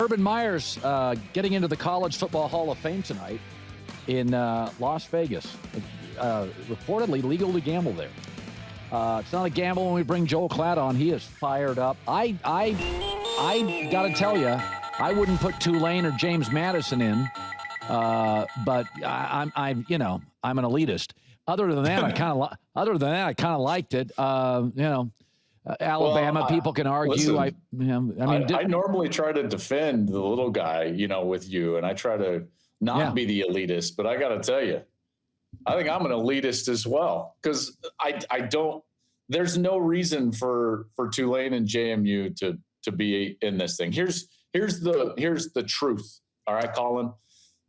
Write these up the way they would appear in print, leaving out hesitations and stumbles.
Urban Meyer's getting into the College Football Hall of Fame tonight in Las Vegas. Reportedly legal to gamble there. It's not a gamble when we bring Joel Klatt on. He is fired up. I got to tell you, I wouldn't put Tulane or James Madison in, but I'm an elitist. Other than that, I kind of liked it. Alabama, people can argue. Listen, I normally try to defend the little guy, with you, and I try to not be the elitist. But I got to tell you, I think I'm an elitist as well, because I don't. There's no reason for Tulane and JMU to be in this thing. Here's the truth. All right, Colin.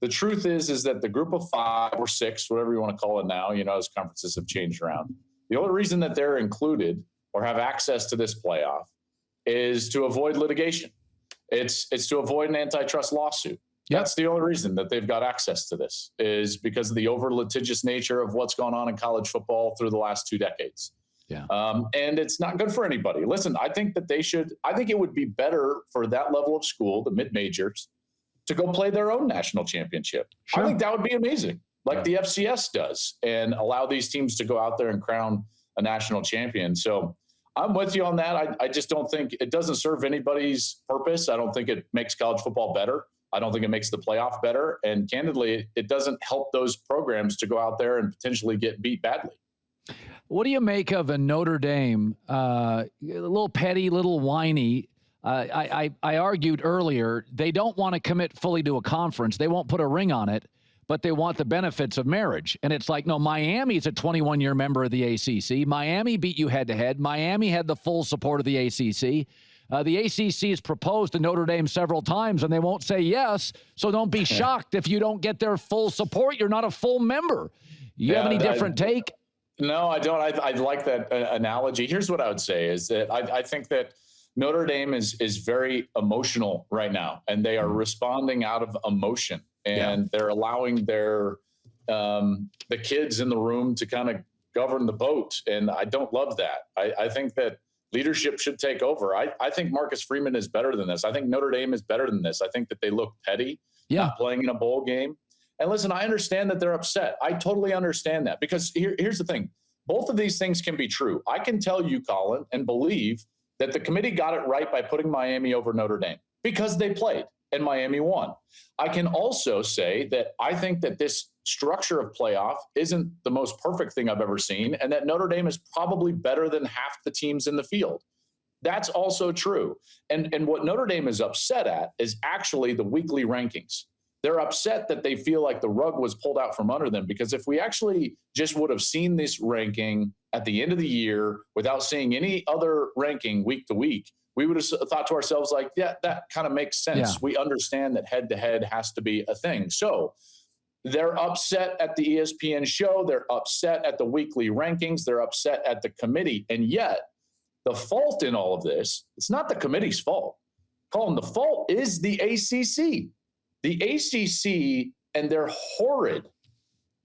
The truth is that the group of 5 or 6, whatever you want to call it now, as conferences have changed around, the only reason that they're included or have access to this playoff is to avoid litigation. It's to avoid an antitrust lawsuit. Yep. That's the only reason that they've got access to this, is because of the over litigious nature of what's gone on in college football through the last 2 decades. Yeah. And it's not good for anybody. Listen, I think it would be better for that level of school, the mid-majors, to go play their own national championship. Sure. I think that would be amazing, like the FCS does, and allow these teams to go out there and crown a national champion. So I'm with you on that. I just don't think it doesn't serve anybody's purpose. I don't think it makes college football better. I don't think it makes the playoff better. And candidly, it doesn't help those programs to go out there and potentially get beat badly. What do you make of a Notre Dame, a little petty, little whiny? I argued earlier, they don't want to commit fully to a conference. They won't put a ring on it, but they want the benefits of marriage. And it's like, no, Miami's a 21-year member of the ACC. Miami beat you head-to-head. Miami had the full support of the ACC. The ACC has proposed to Notre Dame several times, and they won't say yes. So don't be shocked if you don't get their full support. You're not a full member. You have any different take? No, I don't. I like that analogy. Here's what I would say is that I think that Notre Dame is very emotional right now, and they are responding out of emotion, and they're allowing the kids in the room to kind of govern the boat. And I don't love that. I think that leadership should take over. I think Marcus Freeman is better than this. I think Notre Dame is better than this. I think that they look petty, not playing in a bowl game. And listen, I understand that they're upset. I totally understand that, because here's the thing. Both of these things can be true. I can tell you, Colin, and believe that the committee got it right by putting Miami over Notre Dame because they played and Miami won. I can also say that I think that this structure of playoff isn't the most perfect thing I've ever seen, and that Notre Dame is probably better than half the teams in the field. That's also true. And what Notre Dame is upset at is actually the weekly rankings. They're upset that they feel like the rug was pulled out from under them, because if we actually just would have seen this ranking at the end of the year without seeing any other ranking week to week, we would have thought to ourselves like, yeah, that kind of makes sense. Yeah. We understand that head-to-head has to be a thing. So they're upset at the ESPN show. They're upset at the weekly rankings. They're upset at the committee. And yet the fault in all of this, it's not the committee's fault. Colin, the fault is the ACC. The ACC and their horrid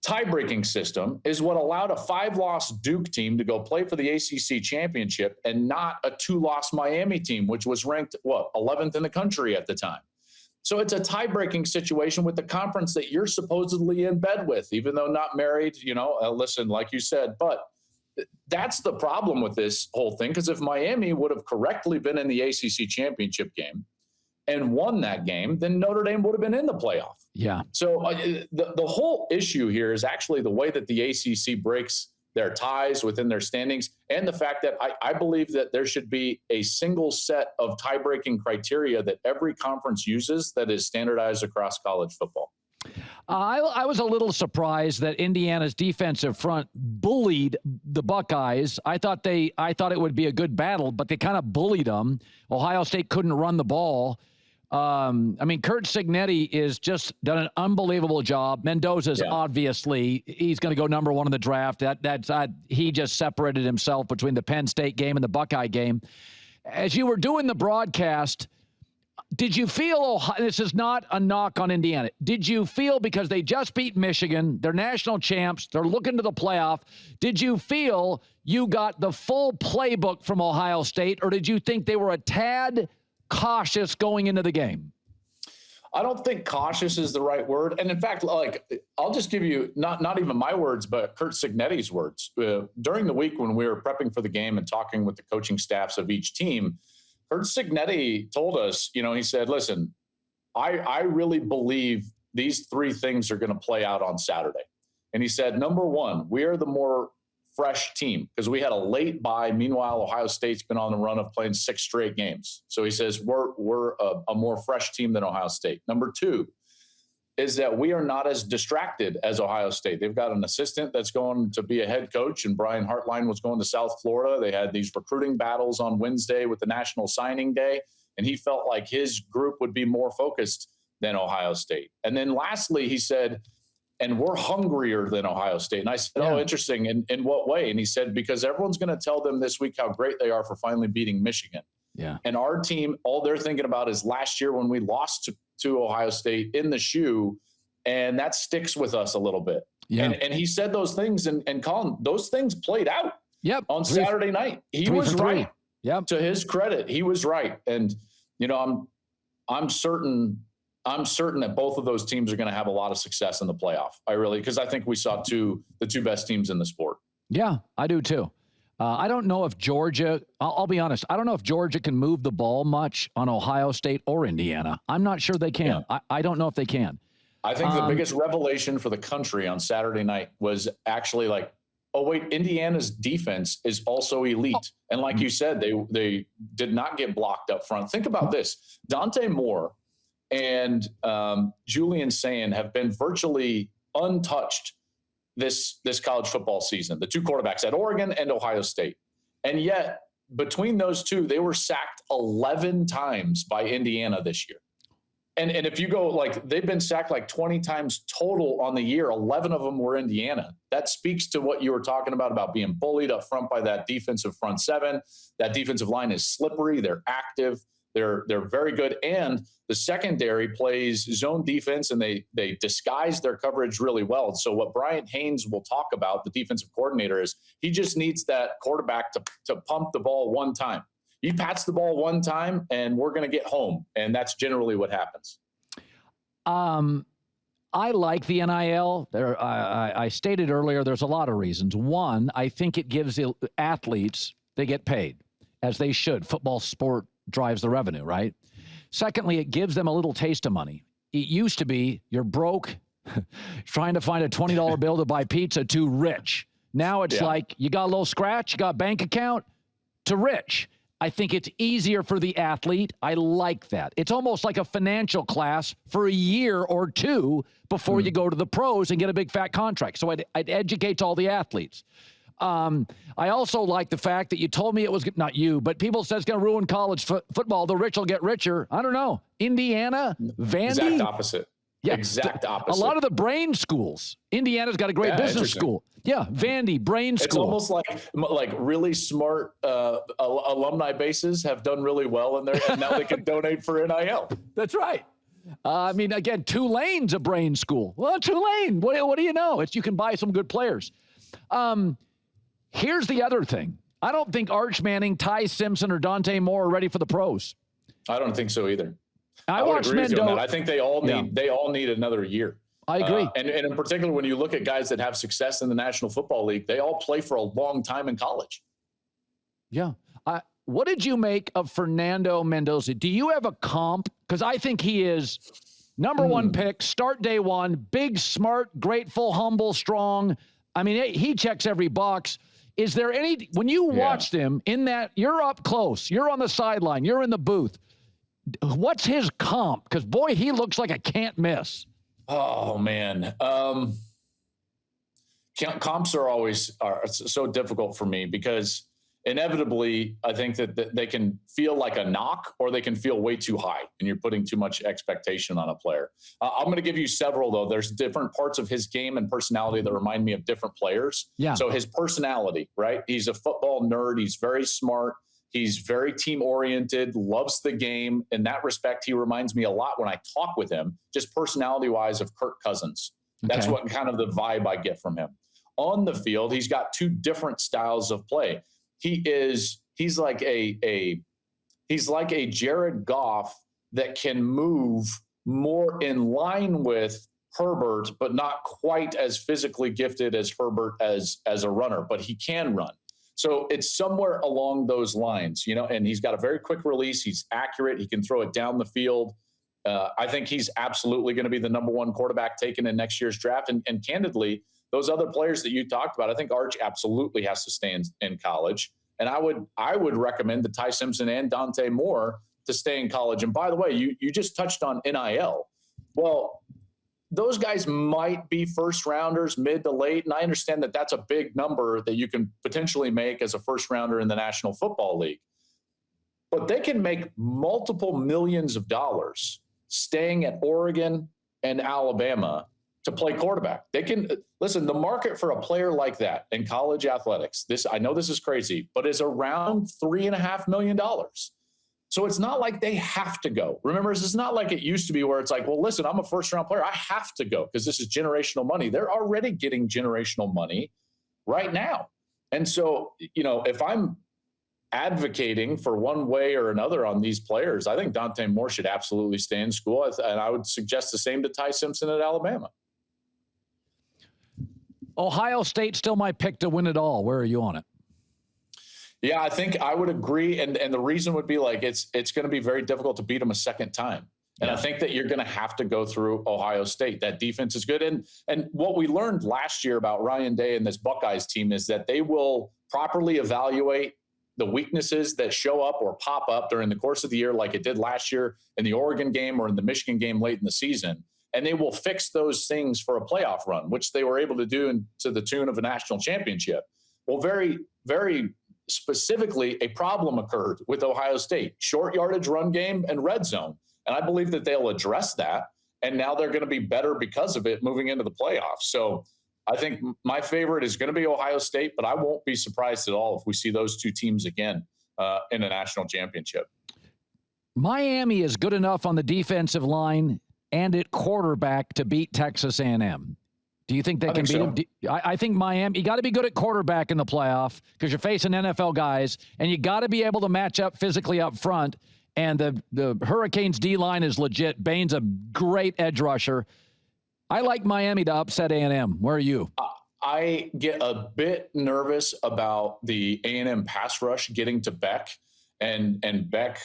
tie-breaking system is what allowed a 5-loss Duke team to go play for the ACC championship and not a 2-loss Miami team, which was ranked, 11th in the country at the time. So it's a tie-breaking situation with the conference that you're supposedly in bed with, even though not married, listen, like you said. But that's the problem with this whole thing, because if Miami would have correctly been in the ACC championship game and won that game, then Notre Dame would have been in the playoff. Yeah. So the whole issue here is actually the way that the ACC breaks their ties within their standings, and the fact that I believe that there should be a single set of tie-breaking criteria that every conference uses that is standardized across college football. I was a little surprised that Indiana's defensive front bullied the Buckeyes. I thought it would be a good battle, but they kind of bullied them. Ohio State couldn't run the ball. Kurt Cignetti is just done an unbelievable job. Mendoza's obviously, he's going to go number 1 in the draft. He just separated himself between the Penn State game and the Buckeye game. As you were doing the broadcast, did you feel, this is not a knock on Indiana, did you feel, because they just beat Michigan, they're national champs, they're looking to the playoff, did you feel you got the full playbook from Ohio State, or did you think they were a tad cautious going into the game? I don't think cautious is the right word. And in fact, like, I'll just give you not even my words, but Curt Cignetti's words. During the week when we were prepping for the game and talking with the coaching staffs of each team, Curt Cignetti told us, he said, listen, I really believe these three things are going to play out on Saturday. And he said, number one, we are the more fresh team because we had a late bye. Meanwhile, Ohio State's been on the run of playing 6 straight games. So he says, we're a more fresh team than Ohio State. Number two is that we are not as distracted as Ohio State. They've got an assistant that's going to be a head coach, and Brian Hartline was going to South Florida. They had these recruiting battles on Wednesday with the National Signing Day, and he felt like his group would be more focused than Ohio State. And then lastly, he said, and we're hungrier than Ohio State. And I said, oh, interesting. In what way? And he said, because everyone's going to tell them this week how great they are for finally beating Michigan. Yeah. And our team, all they're thinking about is last year when we lost to Ohio State in the shoe. And that sticks with us a little bit. Yeah. And he said those things, and Colin, those things played out. Yep. On Saturday night. He was right. Yep. To his credit, he was right. And, I'm certain that both of those teams are going to have a lot of success in the playoff. Because I think we saw the two best teams in the sport. Yeah, I do too. I don't know if Georgia, I'll be honest, I don't know if Georgia can move the ball much on Ohio State or Indiana. I'm not sure they can. Yeah. I don't know if they can. I think the biggest revelation for the country on Saturday night was actually like, oh, wait, Indiana's defense is also elite. And like you said, they did not get blocked up front. Think about this. Dante Moore and Julian Sayin have been virtually untouched this college football season, the two quarterbacks at Oregon and Ohio State. And yet, between those two, they were sacked 11 times by Indiana this year. And if you go, like, they've been sacked like 20 times total on the year. 11 of them were Indiana. That speaks to what you were talking about being bullied up front by that defensive front seven. That defensive line is slippery. They're active. They're very good. And the secondary plays zone defense, and they disguise their coverage really well. And so what Brian Haynes will talk about, the defensive coordinator, is he just needs that quarterback to pump the ball one time. He pats the ball one time, and we're going to get home. And that's generally what happens. I like the NIL. I stated earlier, there's a lot of reasons. One, I think it gives the athletes, they get paid, as they should. Football sport drives the revenue, right? Secondly, it gives them a little taste of money. It used to be you're broke, trying to find a $20 bill to buy pizza, too rich. Now it's like you got a little scratch, you got a bank account, to rich. I think it's easier for the athlete. I like that. It's almost like a financial class for a year or two before you go to the pros and get a big fat contract. So it educates all the athletes. I also like the fact that you told me it was, not you, but people said it's going to ruin college football. The rich will get richer. I don't know. Indiana, Vandy. Exact opposite. Yeah, exact opposite. A lot of the brain schools. Indiana's got a great business school. Yeah, Vandy, brain school. It's almost like really smart alumni bases have done really well in there, and now they can donate for NIL. That's right. I mean, again, Tulane's a brain school. Well, Tulane, what do you know? You can buy some good players. Here's the other thing. I don't think Arch Manning, Ty Simpson, or Dante Moore are ready for the pros. I don't think so either. I watched Mendoza. I think they all need another year. I agree. And in particular, when you look at guys that have success in the National Football League, they all play for a long time in college. Yeah. What did you make of Fernando Mendoza? Do you have a comp? Because I think he is number one pick, start day one, big, smart, grateful, humble, strong. I mean, he checks every box. Is there any, when you watched him in that, you're up close, you're on the sideline, you're in the booth. What's his comp? Because, boy, he looks like a can't miss. Oh, man. Comps are so difficult for me because inevitably I think that they can feel like a knock or they can feel way too high and you're putting too much expectation on a player. I'm going to give you several, though. There's different parts of his game and personality that remind me of different players. Yeah. So his personality, right? He's a football nerd. He's very smart. He's very team-oriented, loves the game. In that respect, he reminds me a lot when I talk with him, just personality-wise, of Kirk Cousins. That's what kind of the vibe I get from him. On the field, he's got two different styles of play. He's like a Jared Goff that can move more in line with Herbert, but not quite as physically gifted as Herbert as a runner, but he can run. So it's somewhere along those lines, and he's got a very quick release. He's accurate. He can throw it down the field. I think he's absolutely going to be the number one quarterback taken in next year's draft. And candidly, those other players that you talked about, I think Arch absolutely has to stay in college. And I would recommend to Ty Simpson and Dante Moore to stay in college. And by the way, you just touched on NIL. Well, those guys might be first rounders, mid to late. And I understand that that's a big number that you can potentially make as a first rounder in the National Football League. But they can make multiple millions of dollars staying at Oregon and Alabama to play quarterback. They can listen, the market for a player like that in college athletics, I know this is crazy, but is around $3.5 million. So it's not like they have to go. Remember, it's not like it used to be where it's like, well, listen, I'm a first-round player. I have to go because this is generational money. They're already getting generational money right now. And so, if I'm advocating for one way or another on these players, I think Dante Moore should absolutely stay in school. And I would suggest the same to Ty Simpson at Alabama. Ohio State still my pick to win it all. Where are you on it? Yeah, I think I would agree. And the reason would be like, it's going to be very difficult to beat them a second time. And I think that you're going to have to go through Ohio State. That defense is good. And what we learned last year about Ryan Day and this Buckeyes team is that they will properly evaluate the weaknesses that show up or pop up during the course of the year, like it did last year in the Oregon game or in the Michigan game late in the season. And they will fix those things for a playoff run, which they were able to do to the tune of a national championship. Well, very, very specifically, a problem occurred with Ohio State: short yardage run game and red zone. And I believe that they'll address that. And now they're going to be better because of it moving into the playoffs. So I think my favorite is going to be Ohio State, but I won't be surprised at all if we see those two teams again in a national championship. Miami is good enough on the defensive line and at quarterback to beat Texas A&M. Do you think they can beat them? I think Miami, you got to be good at quarterback in the playoff because you're facing NFL guys, and you got to be able to match up physically up front. And the Hurricanes D-line is legit. Bain's a great edge rusher. I like Miami to upset A&M. Where are you? I get a bit nervous about the A&M pass rush getting to Beck and Beck,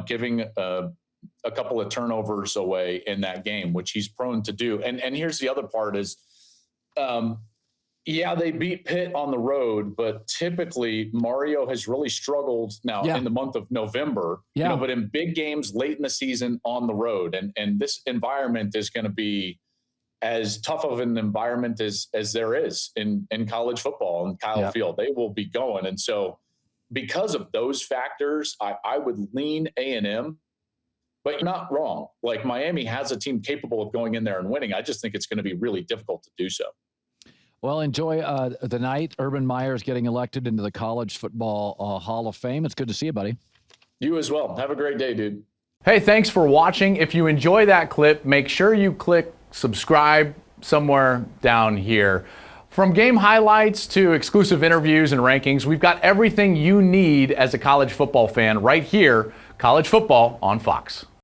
giving a couple of turnovers away in that game, which he's prone to do. And here's the other part is, they beat Pitt on the road, but typically Mario has really struggled now in the month of November, but in big games late in the season on the road. And this environment is going to be as tough of an environment as there is in college football and Kyle Field. They will be going. And so because of those factors, I would lean A&M, but you're not wrong. Like, Miami has a team capable of going in there and winning. I just think it's going to be really difficult to do so. Well, enjoy the night. Urban Meyer's getting elected into the College Football Hall of Fame. It's good to see you, buddy. You as well. Have a great day, dude. Hey, thanks for watching. If you enjoy that clip, make sure you click subscribe somewhere down here. From game highlights to exclusive interviews and rankings, we've got everything you need as a college football fan right here. College Football on Fox.